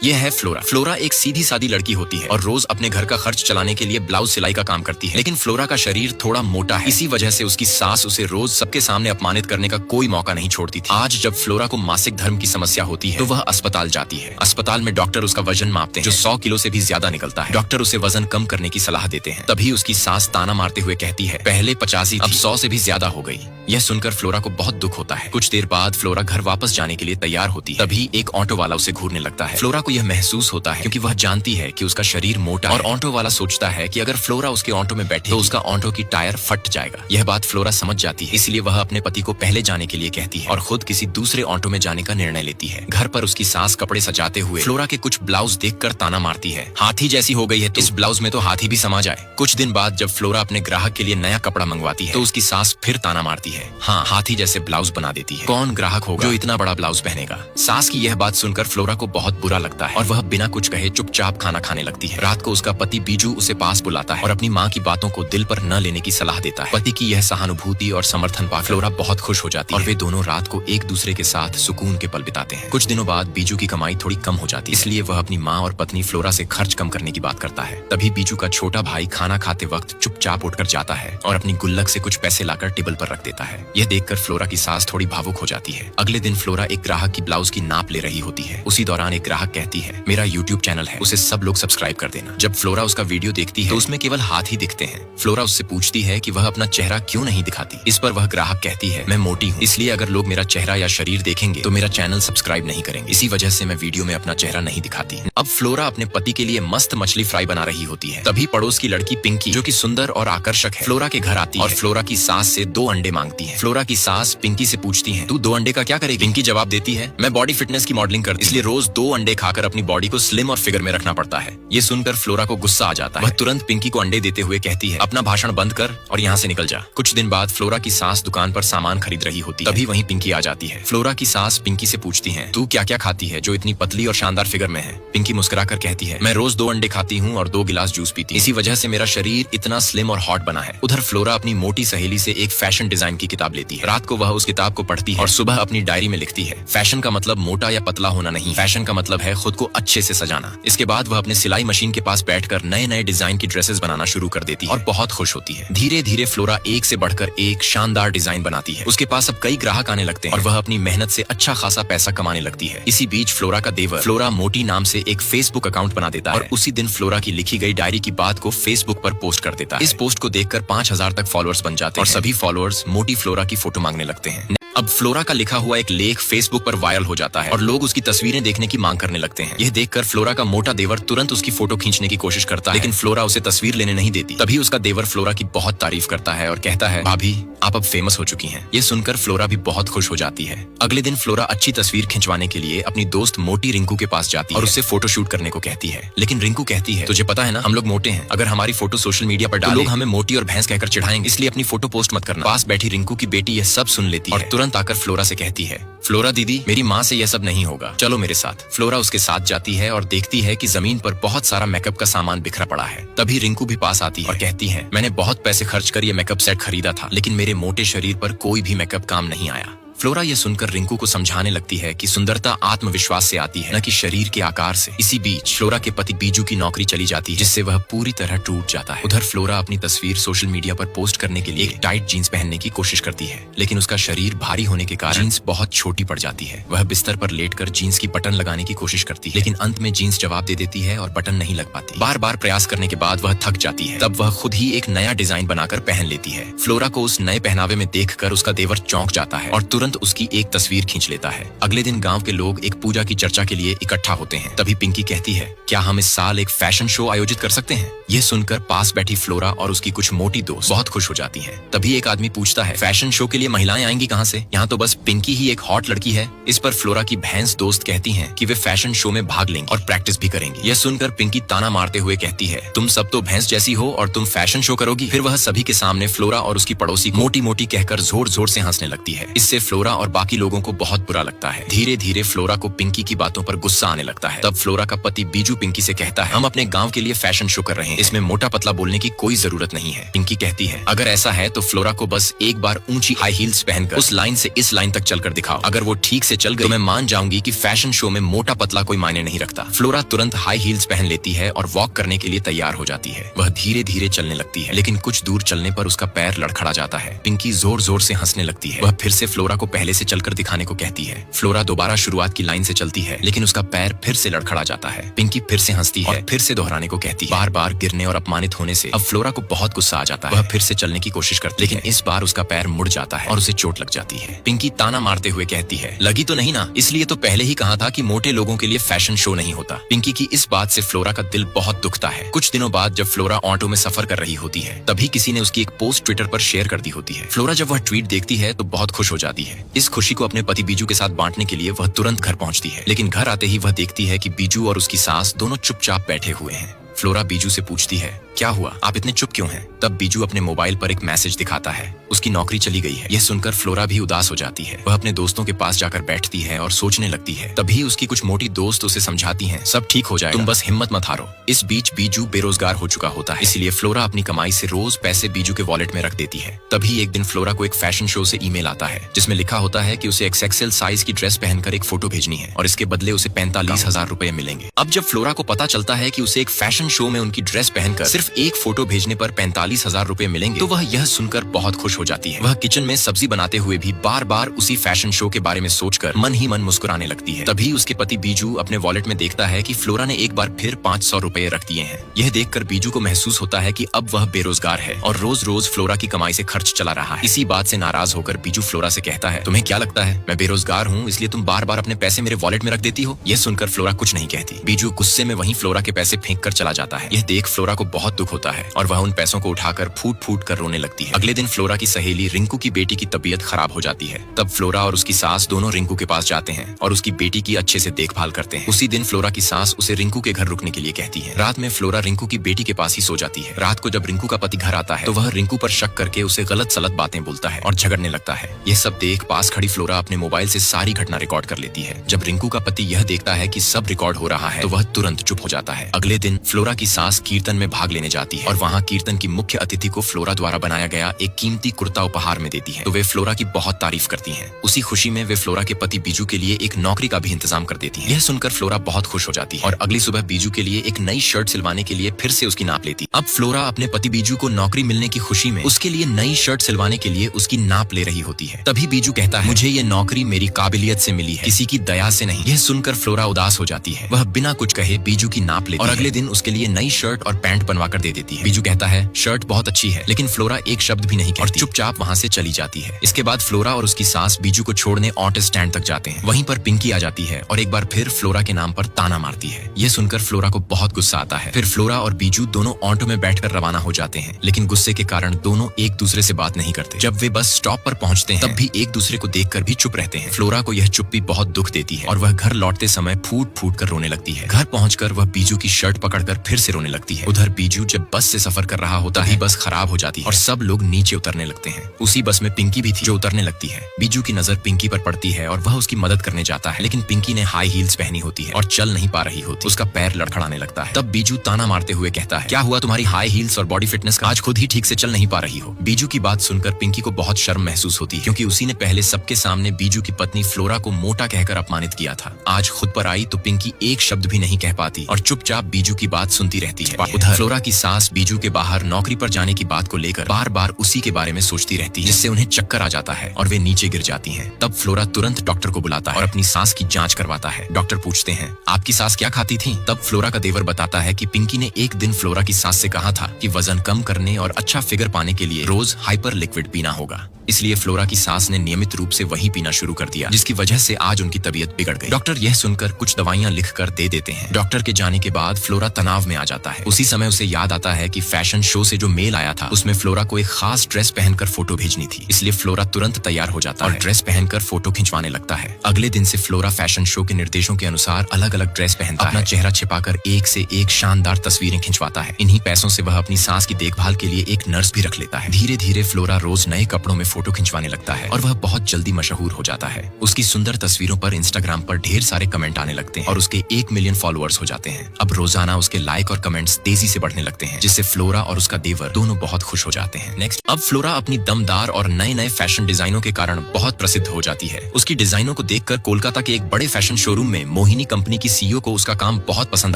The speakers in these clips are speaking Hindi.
ये है फ्लोरा। फ्लोरा एक सीधी सादी लड़की होती है और रोज अपने घर का खर्च चलाने के लिए ब्लाउज सिलाई का काम करती है। लेकिन फ्लोरा का शरीर थोड़ा मोटा है, इसी वजह से उसकी सास उसे रोज सबके सामने अपमानित करने का कोई मौका नहीं छोड़ती थी। आज जब फ्लोरा को मासिक धर्म की समस्या होती है तो वह अस्पताल जाती है। अस्पताल में डॉक्टर उसका वजन मापते हैं जो 100 किलो से भी ज्यादा निकलता है। डॉक्टर उसे वजन कम करने की सलाह देते हैं। तभी उसकी सास ताना मारते हुए कहती है, पहले 85 अब 100 से भी ज्यादा हो गई। यह सुनकर फ्लोरा को बहुत दुख होता है। कुछ देर बाद फ्लोरा घर वापस जाने के लिए तैयार होती है। तभी एक ऑटो वाला उसे घूरने लगता है। फ्लोरा को यह महसूस होता है क्योंकि वह जानती है कि उसका शरीर मोटा है और ऑटो वाला सोचता है कि अगर फ्लोरा उसके ऑटो में बैठे तो उसका ऑटो की टायर फट जाएगा। यह बात फ्लोरा समझ जाती है, इसलिए वह अपने पति को पहले जाने के लिए कहती है और खुद किसी दूसरे ऑटो में जाने का निर्णय लेती है। घर पर उसकी सास कपड़े सजाते हुए फ्लोरा के कुछ ब्लाउज देखकर ताना मारती है, हाथी जैसी हो गई है तो इस ब्लाउज में तो हाथी भी समा जाए। कुछ दिन बाद जब फ्लोरा अपने ग्राहक के लिए नया कपड़ा मंगवाती है तो उसकी सास फिर ताना मारती है, हाँ हाथी जैसे ब्लाउज बना देती है। कौन ग्राहक होगा जो इतना बड़ा ब्लाउज पहनेगा। सास की यह बात सुनकर फ्लोरा को बहुत बुरा लगता है और वह बिना कुछ कहे चुपचाप खाना खाने लगती है। रात को उसका पति बीजू उसे पास बुलाता है और अपनी माँ की बातों को दिल पर न लेने की सलाह देता है। पति की यह सहानुभूति और समर्थन पाकर फ्लोरा बहुत खुश हो जाती है और वे दोनों रात को एक दूसरे के साथ सुकून के पल बिताते हैं। कुछ दिनों बाद बीजू की कमाई थोड़ी कम हो जाती है, इसलिए वह अपनी माँ और पत्नी फ्लोरा से खर्च कम करने की बात करता है। तभी बीजू का छोटा भाई खाना खाते वक्त चुपचाप उठकर जाता है और अपनी गुल्लक से कुछ पैसे लाकर टेबल पर रख देता है। यह देखकर फ्लोरा की सास थोड़ी भावुक हो जाती है। अगले दिन फ्लोरा एक ग्राहक की ब्लाउज की नाप ले रही होती है। उसी दौरान एक ग्राहक कहती है, मेरा यूट्यूब चैनल है, उसे सब लोग सब्सक्राइब कर देना। जब फ्लोरा उसका वीडियो देखती है तो उसमें केवल हाथ ही दिखते हैं। फ्लोरा उससे पूछती है कि वह अपना चेहरा क्यों नहीं दिखाती। इस पर वह ग्राहक कहती है, मैं मोटी हूँ, इसलिए अगर लोग मेरा चेहरा या शरीर देखेंगे तो मेरा चैनल सब्सक्राइब नहीं करेंगे, इसी वजह से मैं वीडियो में अपना चेहरा नहीं दिखाती। अब फ्लोरा अपने पति के लिए मस्त मछली फ्राई बना रही होती है। तभी पड़ोस की लड़की पिंकी, जो कि सुंदर और आकर्षक है, फ्लोरा के घर आती है और फ्लोरा की सास से 2 अंडे मांगती है। फ्लोरा की सास पिंकी से पूछती है, तू 2 अंडे का क्या करेगी। पिंकी जवाब देती है, मैं बॉडी फिटनेस की मॉडलिंग करती हूं, इसलिए रोज 2 अंडे खाकर अपनी बॉडी को स्लिम और फिगर में रखना पड़ता है। ये सुनकर फ्लोरा को गुस्सा आ जाता है। वह तुरंत पिंकी को अंडे देते हुए कहती है, अपना भाषण बंद कर और यहाँ से निकल जा। कुछ दिन बाद फ्लोरा की सास दुकान पर सामान खरीद रही होती है। तभी वहीं पिंकी आ जाती है। फ्लोरा की सास पिंकी से पूछती है, तू क्या क्या खाती है जो इतनी पतली और शानदार फिगर में है। पिंकी मुस्कुराकर कहती है, मैं रोज 2 अंडे खाती हूँ और 2 गिलास जूस पीती हूँ, इसी वजह से मेरा शरीर इतना स्लिम और हॉट बना है। उधर फ्लोरा अपनी मोटी सहेली से एक फैशन डिजाइन की किताब लेती है। रात को वह उस किताब को पढ़ती है और सुबह अपनी डायरी में लिखती है, फैशन का मतलब मोटा या पतला होना नहीं, फैशन का मतलब है खुद को अच्छे से सजाना। इसके बाद वह अपने सिलाई मशीन के पास बैठकर नए नए डिजाइन की ड्रेसेस बनाना शुरू कर देती है और बहुत खुश होती है। धीरे धीरे फ्लोरा एक से बढ़कर एक शानदार डिजाइन बनाती है। उसके पास अब कई ग्राहक आने लगते हैं और वह अपनी मेहनत से अच्छा खासा पैसा कमाने लगती है। इसी बीच फ्लोरा का देवर फ्लोरा मोटी नाम से एक फेसबुक अकाउंट बना देता है और उसी दिन फ्लोरा की लिखी गई डायरी की बात को फेसबुक पर पोस्ट कर देता है। इस पोस्ट को देखकर 5000 तक फॉलोअर्स बन जाते हैं और सभी फॉलोअर्स मोटी फ्लोरा की फोटो मांगने लगते हैं। अब फ्लोरा का लिखा हुआ एक लेख फेसबुक पर वायरल हो जाता है और लोग उसकी तस्वीरें देखने की मांग करने लगते हैं। यह देखकर फ्लोरा का मोटा देवर तुरंत उसकी फोटो खींचने की कोशिश करता है, लेकिन फ्लोरा उसे तस्वीर लेने नहीं देती। तभी उसका देवर फ्लोरा की बहुत तारीफ करता है और कहता है, भाभी आप अब फेमस हो चुकी हैं। ये सुनकर फ्लोरा भी बहुत खुश हो जाती है। अगले दिन फ्लोरा अच्छी तस्वीर खिंचवाने के लिए अपनी दोस्त मोटी रिंकू के पास जाती है और उससे फोटो शूट करने को कहती है। लेकिन रिंकू कहती है, तुझे पता है ना हम लोग मोटे हैं, अगर हमारी फोटो सोशल मीडिया पर डाले तो लोग हमें मोटी और भैंस कहकर चिढ़ाएंगे, इसलिए अपनी फोटो पोस्ट मत करना। पास बैठी रिंकू की बेटी यह सब सुन लेती है और तुरंत आकर फ्लोरा से कहती है, फ्लोरा दीदी मेरी माँ से यह सब नहीं होगा, चलो मेरे साथ। फ्लोरा उसके साथ जाती है और देखती है कि जमीन पर बहुत सारा मेकअप का सामान बिखरा पड़ा है। तभी रिंकू भी पास आती है और कहती है, मैंने बहुत पैसे खर्च कर ये मेकअप सेट खरीदा था, लेकिन मेरे मोटे शरीर पर कोई भी मेकअप काम नहीं आया। फ्लोरा ये सुनकर रिंकू को समझाने लगती है कि सुंदरता आत्मविश्वास से आती है, न कि शरीर के आकार से। इसी बीच फ्लोरा के पति बीजू की नौकरी चली जाती है, जिससे वह पूरी तरह टूट जाता है। उधर फ्लोरा अपनी तस्वीर सोशल मीडिया पर पोस्ट करने के लिए एक टाइट जीन्स पहनने की कोशिश करती है, लेकिन उसका शरीर भारी होने के कारण जीन्स बहुत छोटी पड़ जाती है। वह बिस्तर पर लेटकर जीन्स की बटन लगाने की कोशिश करती है, लेकिन अंत में जीन्स जवाब दे देती है और बटन नहीं लग पाती। बार बार प्रयास करने के बाद वह थक जाती है। तब वह खुद ही एक नया डिजाइन बनाकर पहन लेती है। फ्लोरा को उस नए पहनावे में देखकर उसका देवर चौंक जाता है और तुरंत उसकी एक तस्वीर खींच लेता है। अगले दिन गांव के लोग एक पूजा की चर्चा के लिए इकट्ठा होते हैं। तभी पिंकी कहती है, क्या हम इस साल एक फैशन शो आयोजित कर सकते हैं। यह सुनकर पास बैठी फ्लोरा और उसकी कुछ मोटी दोस्त बहुत खुश हो जाती हैं। तभी एक आदमी पूछता है, फैशन शो के लिए महिलाएं आएंगी कहां से, यहाँ तो बस पिंकी ही एक हॉट लड़की है। इस पर फ्लोरा की भैंस दोस्त कहती हैं कि वे फैशन शो में भाग लेंगी और प्रैक्टिस भी करेंगी। यह सुनकर पिंकी ताना मारते हुए कहती है, तुम सब तो भैंस जैसी हो और तुम फैशन शो करोगी। फिर वह सभी के सामने फ्लोरा और उसकी पड़ोसी मोटी मोटी कहकर जोर जोर से हंसने लगती है। इससे फ्लोरा फ्लोरा और बाकी लोगों को बहुत बुरा लगता है। धीरे धीरे फ्लोरा को पिंकी की बातों पर गुस्सा आने लगता है। तब फ्लोरा का पति बीजू पिंकी से कहता है, हम अपने गांव के लिए फैशन शो कर रहे हैं, इसमें मोटा पतला बोलने की कोई जरूरत नहीं है। पिंकी कहती है, अगर ऐसा है तो फ्लोरा को बस एक बार ऊंची हाई हील्स पहनकर उस लाइन से इस लाइन तक चलकर दिखाओ। अगर वो ठीक से चल गई तो मैं मान जाऊंगी कि फैशन शो में मोटा पतला कोई मायने नहीं रखता। फ्लोरा तुरंत हाई हील्स पहन लेती है और वॉक करने के लिए तैयार हो जाती है। वह धीरे धीरे चलने लगती है, लेकिन कुछ दूर चलने पर उसका पैर लड़खड़ा जाता है। पिंकी जोर जोर से हंसने लगती है। वह फिर से फ्लोरा को पहले से चलकर दिखाने को कहती है। फ्लोरा दोबारा शुरुआत की लाइन से चलती है, लेकिन उसका पैर फिर से लड़खड़ा जाता है। पिंकी फिर से हंसती है और फिर से दोहराने को कहती है। बार बार गिरने और अपमानित होने से अब फ्लोरा को बहुत गुस्सा आ जाता है। वह फिर से चलने की कोशिश करती है, लेकिन इस बार उसका पैर मुड़ जाता है और उसे चोट लग जाती है। पिंकी ताना मारते हुए कहती है, लगी तो नहीं ना, इसलिए तो पहले ही कहा था कि मोटे लोगों के लिए फैशन शो नहीं होता। पिंकी की इस बात से फ्लोरा का दिल बहुत दुखता है। कुछ दिनों बाद जब फ्लोरा ऑटो में सफर कर रही होती है, तभी किसी ने उसकी एक पोस्ट ट्विटर पर शेयर कर दी होती है। फ्लोरा जब वह ट्वीट देखती है तो बहुत खुश हो जाती है। इस खुशी को अपने पति बीजू के साथ बांटने के लिए वह तुरंत घर पहुंचती है, लेकिन घर आते ही वह देखती है कि बीजू और उसकी सास दोनों चुपचाप बैठे हुए हैं। फ्लोरा बीजू से पूछती है, क्या हुआ, आप इतने चुप क्यों हैं? तब बीजू अपने मोबाइल पर एक मैसेज दिखाता है, उसकी नौकरी चली गई है। यह सुनकर फ्लोरा भी उदास हो जाती है। वह अपने दोस्तों के पास जाकर बैठती है और सोचने लगती है। तभी उसकी कुछ मोटी दोस्त उसे समझाती हैं, सब ठीक हो जाएगा, तुम बस हिम्मत मत हारो। इस बीच बीजू बेरोजगार हो चुका होता है, इसलिए फ्लोरा अपनी कमाई से रोज पैसे बीजू के वॉलेट में रख देती है। तभी एक दिन फ्लोरा को एक फैशन शो से ईमेल आता है, जिसमें लिखा होता है कि उसे XXL साइज की ड्रेस पहनकर एक फोटो भेजनी है और इसके बदले उसे 45,000 रुपए मिलेंगे। अब जब फ्लोरा को पता चलता है कि उसे एक फैशन शो में उनकी ड्रेस पहनकर सिर्फ एक फोटो भेजने पर 45,000 रुपए मिलेंगे, तो वह यह सुनकर बहुत खुश हो जाती है। वह किचन में सब्जी बनाते हुए भी बार बार उसी फैशन शो के बारे में सोचकर मन ही मन मुस्कुराने लगती है। तभी उसके पति बीजू अपने वॉलेट में देखता है कि फ्लोरा ने एक बार फिर 500 रुपए रख दिए हैं। यह देखकर बीजू को महसूस होता है कि अब वह बेरोजगार है और रोज रोज फ्लोरा की कमाई से खर्च चला रहा है। इसी बात से नाराज होकर बीजू फ्लोरा से कहता है, तुम्हें क्या लगता है मैं बेरोजगार हूँ इसलिए तुम बार बार अपने पैसे मेरे वॉलेट में रख देती हो? यह सुनकर फ्लोरा कुछ नहीं कहती। बीजू गुस्से में वहीं फ्लोरा के पैसे फेंक कर चला जाता है। यह देख फ्लोरा को बहुत दुख होता है और वह उन पैसों को उठाकर फूट फूट कर रोने लगती है। अगले दिन फ्लोरा की सहेली रिंकू की बेटी की तबीयत खराब हो जाती है। तब फ्लोरा और उसकी सास दोनों रिंकू के पास जाते हैं और उसकी बेटी की अच्छे से देखभाल करते हैं। उसी दिन फ्लोरा की सास उसे रिंकू के घर रुकने के लिए कहती है। रात में फ्लोरा रिंकू की बेटी के पास ही सो जाती है। रात को जब रिंकू का पति घर आता है तो वह रिंकू पर शक करके उसे गलत सलत बातें बोलता है और झगड़ने लगता है। यह सब देख पास खड़ी फ्लोरा अपने मोबाइल से सारी घटना रिकॉर्ड कर लेती है। जब रिंकू का पति यह देखता है कि सब रिकॉर्ड हो रहा है तो वह तुरंत चुप हो जाता है। अगले दिन फ्लोरा की सास कीर्तन में भाग लेने जाती है और वहाँ कीर्तन की मुख्य अतिथि को फ्लोरा द्वारा बनाया गया एक कीमती कुर्ता उपहार में देती है, तो वे फ्लोरा की बहुत तारीफ करती हैं। उसी खुशी में वे फ्लोरा के पति बीजू के लिए एक नौकरी का भी इंतजाम कर देती हैं। यह सुनकर फ्लोरा बहुत खुश हो जाती है और अगली सुबह बीजू के लिए एक नई शर्ट सिलवाने के लिए फिर से उसकी नाप लेती। अब फ्लोरा अपने पति बीजू को नौकरी मिलने की खुशी में उसके लिए नई शर्ट सिलवाने के लिए उसकी नाप ले रही होती है। तभी बीजू कहता है, मुझे ये नौकरी मेरी काबिलियत से मिली है, किसी की दया से नहीं। यह सुनकर फ्लोरा उदास हो जाती है। वह बिना कुछ कहे बीजू की नाप लेती और अगले दिन उसके लिए नई शर्ट और पैंट बनवा कर दे देती है। बीजू कहता है, शर्ट बहुत अच्छी है, लेकिन फ्लोरा एक शब्द भी नहीं कहती और चुपचाप वहाँ से चली जाती है। इसके बाद फ्लोरा और उसकी सास बीजू को छोड़ने ऑटो स्टैंड तक जाते हैं। वहीं पर पिंकी आ जाती है और एक बार फिर फ्लोरा के नाम पर ताना मारती है। यह सुनकर फ्लोरा को बहुत गुस्सा आता है। फिर फ्लोरा और बीजू दोनों ऑटो में बैठकर रवाना हो जाते हैं, लेकिन गुस्से के कारण दोनों एक दूसरे से बात नहीं करते। जब वे बस स्टॉप पर पहुंचते हैं तब भी एक दूसरे को देखकर भी चुप रहते हैं। फ्लोरा को यह चुप्पी बहुत दुख देती है और वह घर लौटते समय फूट फूट कर रोने लगती है। घर पहुंचकर वह बीजू की शर्ट पकड़कर फिर से रोने लगती है। उधर बीजू जब बस से सफर कर रहा होता है, बस खराब हो जाती है और सब लोग नीचे उतरने लगते हैं। उसी बस में पिंकी भी थी जो उतरने लगती है। बीजू की नजर पिंकी पर पड़ती है और वह उसकी मदद करने जाता है, लेकिन पिंकी ने हाई हील्स पहनी होती है और चल नहीं पा रही होती। उसका पैर लड़खड़ाने लगता है। तब बीजू ताना मारते हुए कहता है, क्या हुआ तुम्हारी हाई हील्स और बॉडी फिटनेस का? आज खुद ही ठीक से चल नहीं पा रही हो। बीजू की बात सुनकर पिंकी को बहुत शर्म महसूस होती है, क्योंकि उसी ने पहले सबके सामने बीजू की पत्नी फ्लोरा को मोटा कहकर अपमानित किया था। आज खुद पर आई तो पिंकी एक शब्द भी नहीं कह पाती और चुपचाप बीजू की बात सुनती रहती है। उधर फ्लोरा की सास बीजू के बाहर नौकरी पर जाने की बात को लेकर बार बार उसी के बारे में सोचती रहती है, जिससे उन्हें चक्कर आ जाता है और वे नीचे गिर जाती हैं। तब फ्लोरा तुरंत डॉक्टर को बुलाता है और अपनी सास की जांच करवाता है। डॉक्टर पूछते हैं, आपकी सास क्या खाती थी? तब फ्लोरा का देवर बताता है कि पिंकी ने एक दिन फ्लोरा की सास से कहा था कि वजन कम करने और अच्छा फिगर पाने के लिए रोज हाइपर लिक्विड पीना होगा। इसलिए फ्लोरा की सास ने नियमित रूप से वही पीना शुरू कर दिया, जिसकी वजह से आज उनकी तबीयत बिगड़ गई। डॉक्टर यह सुनकर कुछ दवाइयां लिखकर दे देते हैं। डॉक्टर के जाने के बाद फ्लोरा तनाव में आ जाता है। उसी समय उसे याद आता है कि फैशन शो से जो मेल आया था उसमें फ्लोरा को एक खास ड्रेस पहनकर फोटो भेजनी थी। इसलिए फ्लोरा तुरंत तैयार हो जाता है और ड्रेस पहनकर फोटो खिंचवाने लगता है। अगले दिन से फ्लोरा फैशन शो के निर्देशों के अनुसार अलग अलग ड्रेस पहनता है, अपना चेहरा छिपाकर एक से एक शानदार तस्वीरें खिंचवाता है। इन्हीं पैसों से वह अपनी सास की देखभाल के लिए एक नर्स भी रख लेता है। धीरे धीरे फ्लोरा रोज नए कपड़ों में फोटो फोटो खिंचवाने लगता है और वह बहुत जल्दी मशहूर हो जाता है। उसकी सुंदर तस्वीरों पर इंस्टाग्राम पर ढेर सारे कमेंट आने लगते हैं और उसके 1 मिलियन फॉलोअर्स हो जाते हैं। अब रोजाना उसके लाइक और कमेंट्स तेजी से बढ़ने लगते हैं, जिससे फ्लोरा और उसका देवर दोनों बहुत खुश हो जाते हैं। नेक्स्ट, अब फ्लोरा अपनी दमदार और नए नए फैशन डिजाइनों के कारण बहुत प्रसिद्ध हो जाती है। उसकी डिजाइनों को देखकर कोलकाता के एक बड़े फैशन शोरूम में मोहिनी कंपनी की सीईओ को उसका काम बहुत पसंद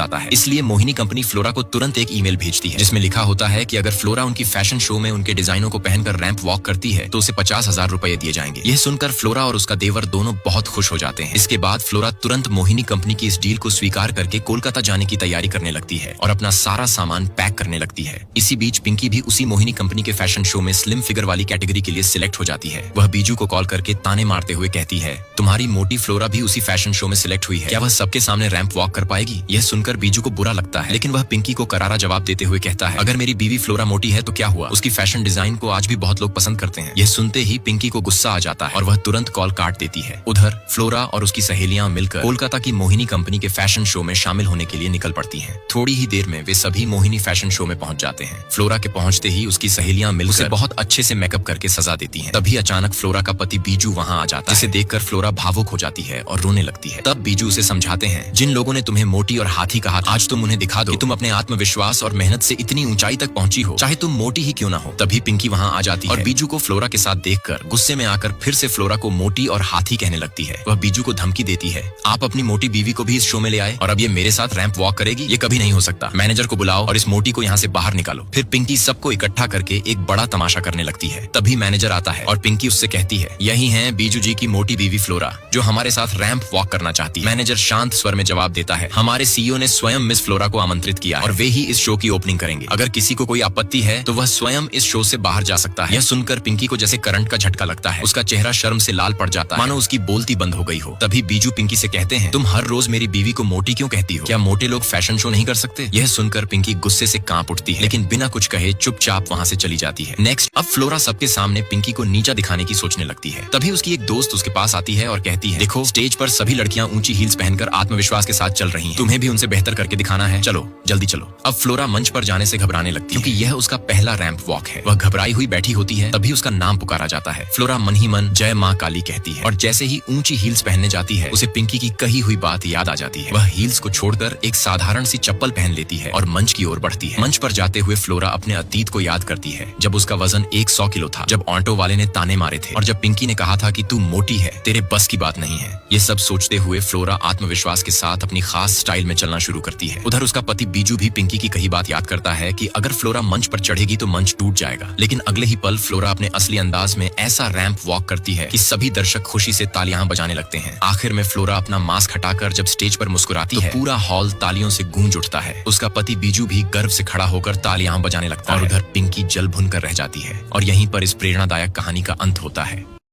आता है। इसलिए मोहिनी कंपनी फ्लोरा को तुरंत एक ईमेल भेजती है, जिसमें लिखा होता है कि अगर फ्लोरा उनकी फैशन शो में उनके डिजाइनों को पहनकर रैंप वॉक करती है तो उसे 50,000 रुपए दिए जाएंगे। यह सुनकर फ्लोरा और उसका देवर दोनों बहुत खुश हो जाते हैं। इसके बाद फ्लोरा तुरंत मोहिनी कंपनी की इस डील को स्वीकार करके कोलकाता जाने की तैयारी करने लगती है और अपना सारा सामान पैक करने लगती है। इसी बीच पिंकी भी उसी मोहिनी कंपनी के फैशन शो में स्लिम फिगर वाली कैटेगरी के लिए सिलेक्ट हो जाती है। वह बीजू को कॉल करके ताने मारते हुए कहती है, तुम्हारी मोटी फ्लोरा भी उसी फैशन शो में सिलेक्ट हुई है, क्या वह सबके सामने रैंप वॉक कर पाएगी? यह सुनकर बीजू को बुरा लगता है, लेकिन वह पिंकी को करारा जवाब देते हुए कहता है, अगर मेरी बीवी फ्लोरा मोटी है तो क्या हुआ, उसकी फैशन डिजाइन को आज भी बहुत लोग पसंद करते हैं। यह सुनते ही पिंकी को गुस्सा आ जाता है और वह तुरंत कॉल काट देती है। उधर फ्लोरा और उसकी सहेलियां मिलकर कोलकाता की मोहिनी कंपनी के फैशन शो में शामिल होने के लिए निकल पड़ती हैं। थोड़ी ही देर में वे सभी मोहिनी फैशन शो में पहुंच जाते हैं। फ्लोरा के पहुंचते ही उसकी सहेलियां मिलकर उसे बहुत अच्छे से मेकअप करके सजा देती हैं। तभी अचानक फ्लोरा का पति बीजू वहां आ जाता है, जिसे देखकर फ्लोरा भावुक हो जाती है और रोने लगती है। तब बीजू उसे समझाते हैं, जिन लोगों ने तुम्हें मोटी और हाथी कहा, आज तुम उन्हें दिखा दो कि तुम अपने आत्मविश्वास और मेहनत से इतनी ऊंचाई तक पहुंची हो, चाहे तुम मोटी ही क्यों ना हो। तभी पिंकी वहां आ जाती है और बीजू को फ्लोरा के साथ देखकर गुस्से में आकर फिर से फ्लोरा को मोटी और हाथी कहने लगती है। वह बीजू को धमकी देती है, आप अपनी मोटी बीवी को भी इस शो में ले आए और अब ये मेरे साथ रैंप वॉक करेगी, ये कभी नहीं हो सकता। मैनेजर को बुलाओ और इस मोटी को यहाँ से बाहर निकालो। फिर पिंकी सबको इकट्ठा करके एक बड़ा तमाशा करने लगती है। तभी मैनेजर आता है और पिंकी उससे कहती है, यही है बीजू जी की मोटी बीवी फ्लोरा, जो हमारे साथ रैंप वॉक करना चाहती है। मैनेजर शांत स्वर में जवाब देता है, हमारे सीईओ ने स्वयं मिस फ्लोरा को आमंत्रित किया और वे ही इस शो की ओपनिंग करेंगे। अगर किसी को कोई आपत्ति है तो वह स्वयं इस शो से बाहर जा सकता है। यह सुनकर पिंकी को जैसे करंट का झटका लगता है। उसका चेहरा शर्म से लाल पड़ जाता है, मानो उसकी बोलती बंद हो गई हो। तभी बीजू पिंकी से कहते हैं, तुम हर रोज मेरी बीवी को मोटी क्यों कहती हो? क्या मोटे लोग फैशन शो नहीं कर सकते? यह सुनकर पिंकी गुस्से से कांप उठती है, लेकिन बिना कुछ कहे चुपचाप वहां से चली जाती है। नेक्स्ट, अब फ्लोरा सबके सामने पिंकी को नीचा दिखाने की सोचने लगती है। तभी उसकी एक दोस्त उसके पास आती है और कहती है, देखो स्टेज पर सभी लड़कियां ऊंची हील्स पहनकर आत्मविश्वास के साथ चल रही हैं। तुम्हें भी उनसे बेहतर करके दिखाना है, चलो जल्दी चलो। अब फ्लोरा मंच पर जाने से घबराने लगती है, क्योंकि यह उसका पहला रैंप वॉक है। वह घबराई हुई बैठी होती है, तभी उसका नाम पुकारा जाता है। फ्लोरा मन ही मन जय माँ काली कहती है और जैसे ही ऊंची हील्स पहनने जाती है, उसे पिंकी की कही हुई बात याद आ जाती है। वह हील्स को छोड़कर एक साधारण सी चप्पल पहन लेती है और मंच की ओर बढ़ती है। मंच पर जाते हुए फ्लोरा अपने अतीत को याद करती है, जब उसका वजन 100 किलो था, जब ऑटो वाले ने ताने मारे थे और जब पिंकी ने कहा था कि तू मोटी है, तेरे बस की बात नहीं है। ये सब सोचते हुए फ्लोरा आत्मविश्वास के साथ अपनी खास स्टाइल में चलना शुरू करती है। उधर उसका पति बीजू भी पिंकी की कही बात याद करता है कि अगर फ्लोरा मंच पर चढ़ेगी तो मंच टूट जाएगा। लेकिन अगले ही पल फ्लोरा अपने असली अंदाज में ऐसा रैंप वॉक करती है कि सभी दर्शक खुशी से तालियां बजाने लगते हैं। आखिर में फ्लोरा अपना मास्क हटाकर जब स्टेज पर मुस्कुराती है, पूरा हॉल तालियों से गूंज उठता है। उसका पति बीजू भी गर्व से खड़ा होकर तालियां बजाने लगता है और उधर पिंकी जल भुन कर रह जाती है। और यहीं पर इस प्रेरणादायक कहानी का अंत होता है।